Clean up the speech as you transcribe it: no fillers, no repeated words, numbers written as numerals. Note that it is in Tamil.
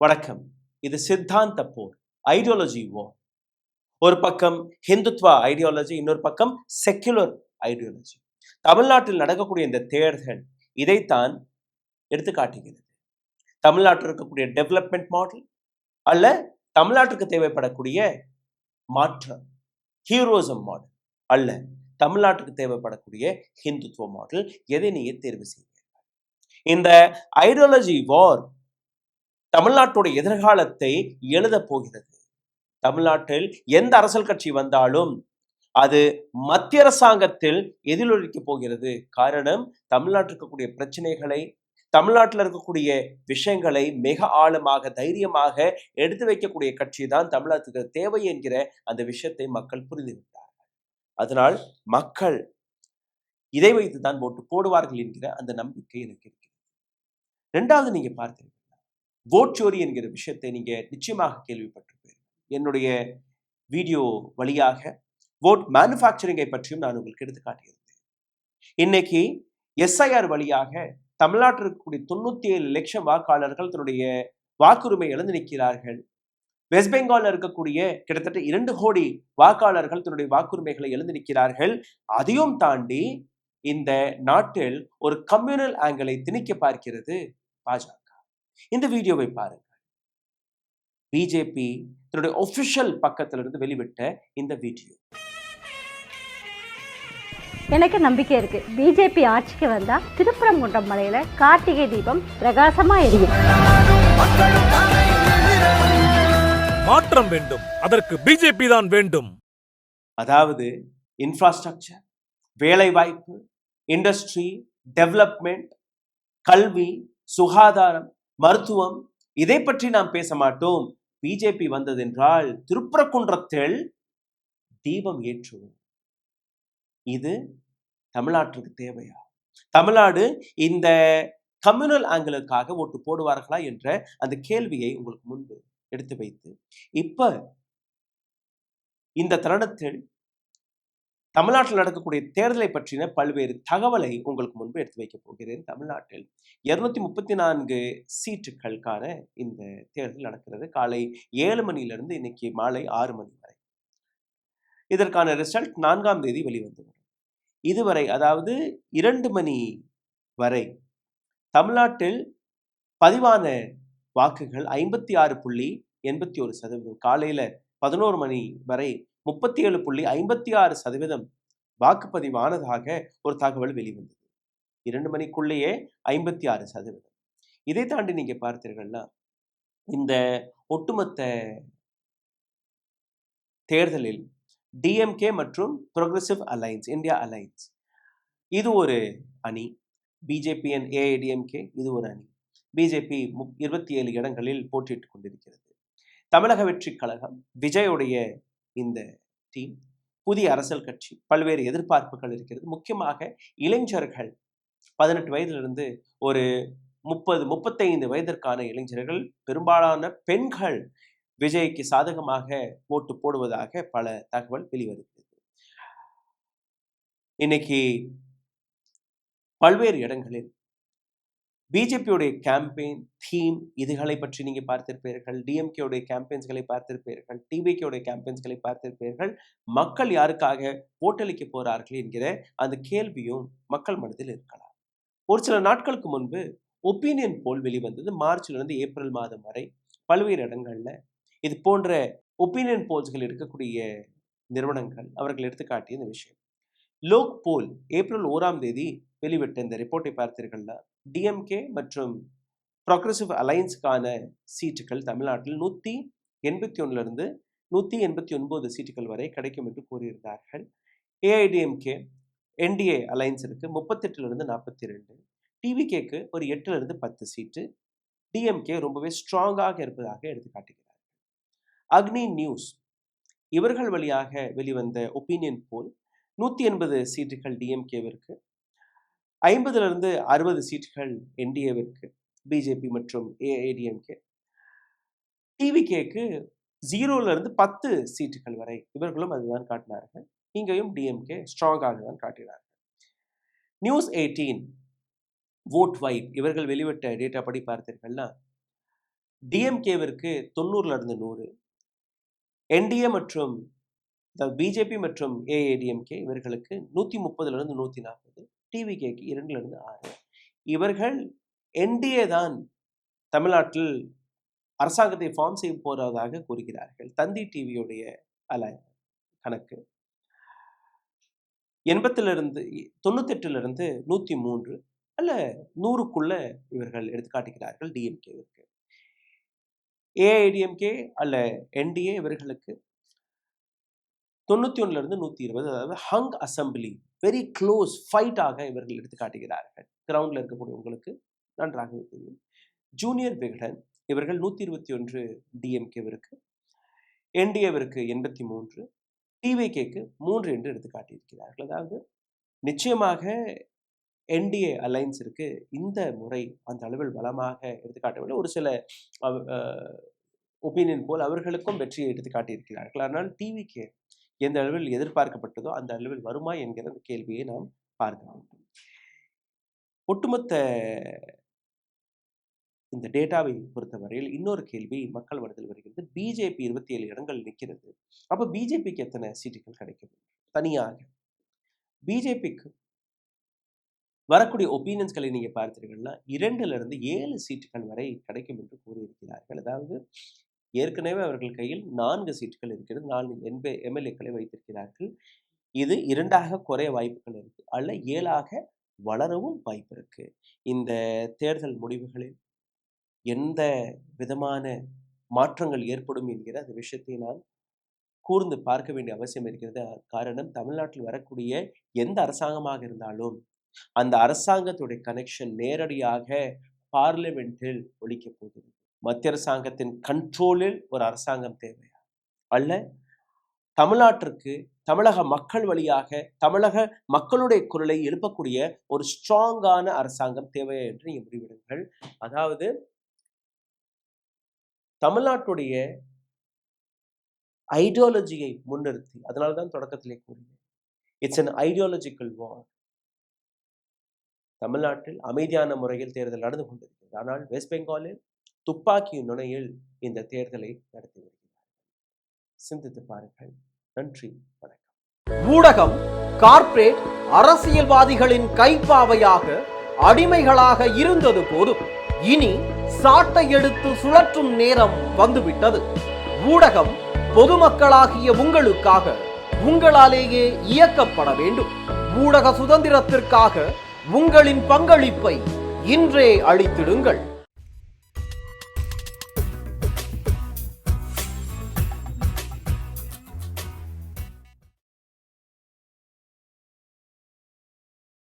வணக்கம். இது சித்தாந்த போர், ஐடியாலஜி வார். ஒரு பக்கம் ஹிந்துத்வா ஐடியாலஜி, இன்னொரு பக்கம் செக்குலர் ஐடியாலஜி. தமிழ்நாட்டில் நடக்கக்கூடிய இந்த தேர்தல் இதைத்தான் எடுத்துக்காட்டுகிறது. தமிழ்நாட்டில் இருக்கக்கூடிய டெவலப்மெண்ட் மாடல் அல்ல தமிழ்நாட்டுக்கு தேவைப்படக்கூடிய மாற்றம், ஹீரோசம் மாடல் அல்ல தமிழ்நாட்டுக்கு தேவைப்படக்கூடிய ஹிந்துத்துவ மாடல், எதை நீங்க தேர்வு செய்வீர்கள்? இந்த ஐடியாலஜி வார் தமிழ்நாட்டுடைய எதிர்காலத்தை எழுத போகிறது. தமிழ்நாட்டில் எந்த அரசியல் கட்சி வந்தாலும் அது மத்திய அரசாங்கத்தில் எதிரொலிக்க போகிறது. காரணம், தமிழ்நாட்டில் இருக்கக்கூடிய பிரச்சனைகளை, தமிழ்நாட்டில் இருக்கக்கூடிய விஷயங்களை மிக ஆழமாக தைரியமாக எடுத்து வைக்கக்கூடிய கட்சி தான் தமிழ்நாட்டுக்கு தேவை என்கிற அந்த விஷயத்தை மக்கள் புரிந்துவிட்டார்கள். அதனால் மக்கள் இதை வைத்துதான் ஓட்டு போடுவார்கள் என்கிற அந்த நம்பிக்கை எனக்கு இருக்கிறது. இரண்டாவது, நீங்க பார்த்தீர்கள் ஓட் சோரி என்கிற விஷயத்தை நீங்க நிச்சயமாக கேள்விப்பட்டிருப்பீர்கள். என்னுடைய வீடியோ வழியாக ஓட் மேனுஃபேக்சரிங்கை பற்றியும் நான் உங்களுக்கு எடுத்து காட்டியிருந்தேன். இன்னைக்கு எஸ்ஐஆர் வழியாக தமிழ்நாட்டில் இருக்கக்கூடிய 97 லட்சம் வாக்காளர்கள் தன்னுடைய வாக்குரிமை இழந்து நிற்கிறார்கள். வெஸ்ட் பெங்காலில் இருக்கக்கூடிய கிட்டத்தட்ட 2 கோடி வாக்காளர்கள் தன்னுடைய வாக்குரிமைகளை இழந்து நிற்கிறார்கள். அதையும் தாண்டி இந்த நாட்டில் ஒரு கம்யூனல் ஆங்கிளை திணிக்க பார்க்கிறது பாஜக. இந்த வீடியோவை பாருங்கள். பிஜேபி தன்னுடைய ஒபிஷியல் பக்கத்திலிருந்து வெளிவிட்ட இந்த வீடியோ. எனக்கு நம்பிக்கை இருக்கு, பிஜேபி ஆட்சிக்கு வந்தா திருப்பரங்குன்றம் மலையில கார்த்திகை தீபம் பிரகாசமா எரியும். மாற்றம் வேண்டும், அதற்கு பிஜேபி தான் வேண்டும். அதாவது இன்ஃப்ராஸ்ட்ரக்சர், வேலை வாய்ப்பு, இண்டஸ்ட்ரி, டெவலப்மெண்ட், கல்வி, சுகாதாரம், மருத்துவம், இதை பற்றி நாம் பேச மாட்டோம். பிஜேபி வந்ததென்றால் திருப்பரங்குன்றத்தில் தீபம் ஏற்றுவோம். இது தமிழ்நாட்டிற்கு தேவையா? தமிழ்நாடு இந்த கம்யூனல் ஆங்கிளுக்காக ஓட்டு போடுவார்களா என்ற அந்த கேள்வியை உங்களுக்கு முன்பு எடுத்து வைத்து, இப்ப இந்த தருணத்தில் தமிழ்நாட்டில் நடக்கக்கூடிய தேர்தலை பற்றின பல்வேறு தகவலை உங்களுக்கு முன்பு எடுத்து வைக்க போகிறேன். தமிழ்நாட்டில் 234 சீட்டுகளுக்கான இந்த தேர்தல் நடக்கிறது. காலை 7 மணியிலிருந்து இன்னைக்கு மாலை 6 மணி வரை. இதற்கான ரிசல்ட் 4ஆம் தேதி வெளிவந்துவிடும். இதுவரை, அதாவது 2 மணி வரை தமிழ்நாட்டில் பதிவான வாக்குகள் 56.81%. காலையில 11 மணி வரை 37.56% வாக்குப்பதிவானதாக ஒரு தகவல் வெளிவந்தது. 2 மணிக்குள்ளேயே 56%. இதை தாண்டி நீங்க பார்த்தீர்கள்னா இந்த ஒட்டுமொத்த தேர்தலில் டிஎம்கே மற்றும் ப்ரோக்ரசிவ் அலைன்ஸ், இந்தியா அலைன்ஸ், இது ஒரு அணி. பிஜேபி அண்ட் ஏஐடிஎம்கே இது ஒரு அணி. பிஜேபி 27 இடங்களில் போட்டியிட்டுக் கொண்டிருக்கிறது. தமிழக வெற்றி கழகம், விஜயுடைய இந்த டீம், புதிய அரசியல் கட்சி, பல்வேறு எதிர்பார்ப்புகள் இருக்கிறது. முக்கியமாக இளைஞர்கள், 18 வயதிலிருந்து ஒரு 30-35 வயதிற்கான இளைஞர்கள், பெரும்பாலான பெண்கள் விஜய்க்கு சாதகமாக ஓட்டு போடுவதாக பல தகவல் வெளிவருகிறது. இன்னைக்கு பல்வேறு இடங்களில் பிஜேபியுடைய கேம்பெயின் தீம் இதுகளை பற்றி நீங்க பார்த்திருப்பீர்கள். டிஎம்கேவுடைய கேம்பெயின்ஸ்களை பார்த்திருப்பீர்கள். டிவிகேவுடைய கேம்பெயின்ஸ்களை பார்த்திருப்பீர்கள். மக்கள் யாருக்காக ஓட்டளிக்க போறார்கள் என்கிற அந்த கேள்வியும் மக்கள் மனதில் இருக்கலாம். ஒரு சில நாட்களுக்கு முன்பு ஒப்பீனியன் போல் வெளிவந்தது. மார்ச்லிருந்து ஏப்ரல் மாதம் வரை பல்வேறு இடங்கள்ல இது போன்ற ஒப்பீனியன் போல்ஸ்கள் எடுக்கக்கூடிய நிறுவனங்கள் அவர்கள் எடுத்துக்காட்டிய இந்த விஷயம். லோக் போல் ஏப்ரல் 1ஆம் தேதி வெளிவிட்ட இந்த ரிப்போர்ட்டை பார்த்தீர்கள்னா, டிஎம்கே மற்றும் ப்ரோக்ரசிவ் அலைன்ஸுக்கான சீட்டுகள் தமிழ்நாட்டில் 181 189 சீட்டுகள் வரை கிடைக்கும் என்று கூறியிருந்தார்கள். ஏஐடிஎம்கே என்டிஏ அலைன்ஸிற்கு 38 42, டிவிகேக்கு ஒரு 8 10 சீட்டு, டிஎம்கே ரொம்பவே ஸ்ட்ராங்காக இருப்பதாக எடுத்து காட்டுகிறார்கள். அக்னி நியூஸ் இவர்கள் வழியாக வெளிவந்த ஒப்பீனியன் போல் 180 சீட்டுகள் டிஎம்கேவிற்கு, 50-60 சீட்டுகள் என்டிஏவிற்கு, பிஜேபி மற்றும் ஏஐடிஎம்கே. டிவிகேக்கு 0-10 சீட்டுகள் வரை இவர்களும் அதுதான் காட்டினார்கள். இங்கேயும் டிஎம்கே ஸ்ட்ராங்காக தான் காட்டினார்கள். நியூஸ் 18 ஓட் வைப் இவர்கள் வெளிவிட்ட டேட்டா படி பார்த்தீர்கள்னா, டிஎம்கேவிற்கு 90ல இருந்து 100, என்டிஏ மற்றும் பிஜேபி மற்றும் ஏஐடிஎம்கே இவர்களுக்கு 130ல இருந்து 140, டிவிகேக்கு 2ல இருந்து 6. இவர்கள் என்டிஏ தான் தமிழ்நாட்டில் அரசாங்கத்தை ஃபார்ம் செய்ய போறதாக கூறுகிறார்கள். தந்தி டிவியுடைய கணக்கு 98ல இருந்து 103 அல்ல 100க்குள்ள இவர்கள் எடுத்துக்காட்டுகிறார்கள் டிஎம்கேவிற்கு. ஏஐடிஎம்கே அல்ல என்டிஏ இவர்களுக்கு 91ல இருந்து 120, அதாவது ஹங் அசம்பிளி, வெரி க்ளோஸ் ஃபைட்டாக இவர்கள் எடுத்துக்காட்டுகிறார்கள். கிரவுண்ட்ல இருக்கக்கூடிய உங்களுக்கு நன்றாகவே தெரியும். ஜூனியர் விகடன் இவர்கள் 121 டிஎம்கேவிற்கு, என்டிஏவிற்கு 83, டிவிகேக்கு 3 என்று எடுத்துக்காட்டியிருக்கிறார்கள். அதாவது நிச்சயமாக என்டிஏ அலைன்ஸிற்கு இந்த முறை அந்த அளவில் பலமாக எடுத்துக்காட்டவில்லை. ஒரு சில ஒப்பீனியன் போல் அவர்களுக்கும் வெற்றியை எடுத்துக்காட்டியிருக்கிறார்கள். ஆனால் டிவிகே எந்த அளவில் எதிர்பார்க்கப்பட்டதோ அந்த அளவில் வருமா என்கிற அந்த கேள்வியை நாம் பார்க்க வேண்டும். ஒட்டுமொத்த இந்த டேட்டாவை பொறுத்தவரையில் இன்னொரு கேள்வி மக்கள் மனதில் வருகிறது. பிஜேபி 27 இடங்கள் நிற்கிறது. அப்ப பிஜேபிக்கு எத்தனை சீட்டுகள் கிடைக்கும்? தனியாக பிஜேபிக்கு வரக்கூடிய ஒப்பீனியன்ஸ்களை நீங்க பார்த்தீர்கள்னா 2ல இருந்து 7 சீட்டுகள் வரை கிடைக்கும் என்று கூறியிருக்கிறார்கள். அதாவது ஏற்கனவே அவர்கள் கையில் 4 சீட்டுகள் இருக்கிறது, 4 எம்எல்ஏக்களை வைத்திருக்கிறார்கள். இது 2ஆக குறைய வாய்ப்புகள் இருக்கு, அல்ல 7ஆக வளரவும் வாய்ப்பு இருக்கு. இந்த தேர்தல் முடிவுகளில் எந்த விதமான மாற்றங்கள் ஏற்படும் என்கிற அந்த விஷயத்தை நான் கூர்ந்து பார்க்க வேண்டிய அவசியம் இருக்கிறது. காரணம், தமிழ்நாட்டில் வரக்கூடிய எந்த அரசாங்கமாக இருந்தாலும் அந்த அரசாங்கத்துடைய கனெக்ஷன் நேரடியாக பார்லிமெண்டில் ஒலிக்க போகிறது. மத்திய அரசாங்கத்தின் கண்ட்ரோலில் ஒரு அரசாங்கம் தேவையா, அல்ல தமிழ்நாட்டிற்கு தமிழக மக்கள் வழியாக தமிழக மக்களுடைய குரலை எழுப்பக்கூடிய ஒரு ஸ்ட்ராங்கான அரசாங்கம் தேவையா என்று நீங்க முடிவெடுங்கள். அதாவது தமிழ்நாட்டுடைய ஐடியாலஜியை முன்னிறுத்தி, அதனால்தான் தொடக்கத்திலே கூறினேன், இட்ஸ் an ideological war. தமிழ்நாட்டில் அமைதியான முறையில் தேர்தல் நடந்து கொண்டிருக்கிறது. ஆனால் வெஸ்ட் பெங்காலில் துப்பாக்கியின் நுனையில் இந்த தேர்தலை நடத்தி வருகிறார்கள். சிந்தித்து பாருங்கள். நன்றி, வணக்கம். ஊடகம் கார்ப்பரேட் அரசியல்வாதிகளின் கைப்பாவையாக அடிமைகளாக இருந்தது போதும், இனி சாட்டை எடுத்து சுழற்றும் நேரம் வந்துவிட்டது. ஊடகம் பொதுமக்களாகிய உங்களுக்காக, உங்களாலேயே இயக்கப்பட வேண்டும். ஊடக சுதந்திரத்திற்காக உங்களின் பங்களிப்பை இன்றே அளித்திடுங்கள்.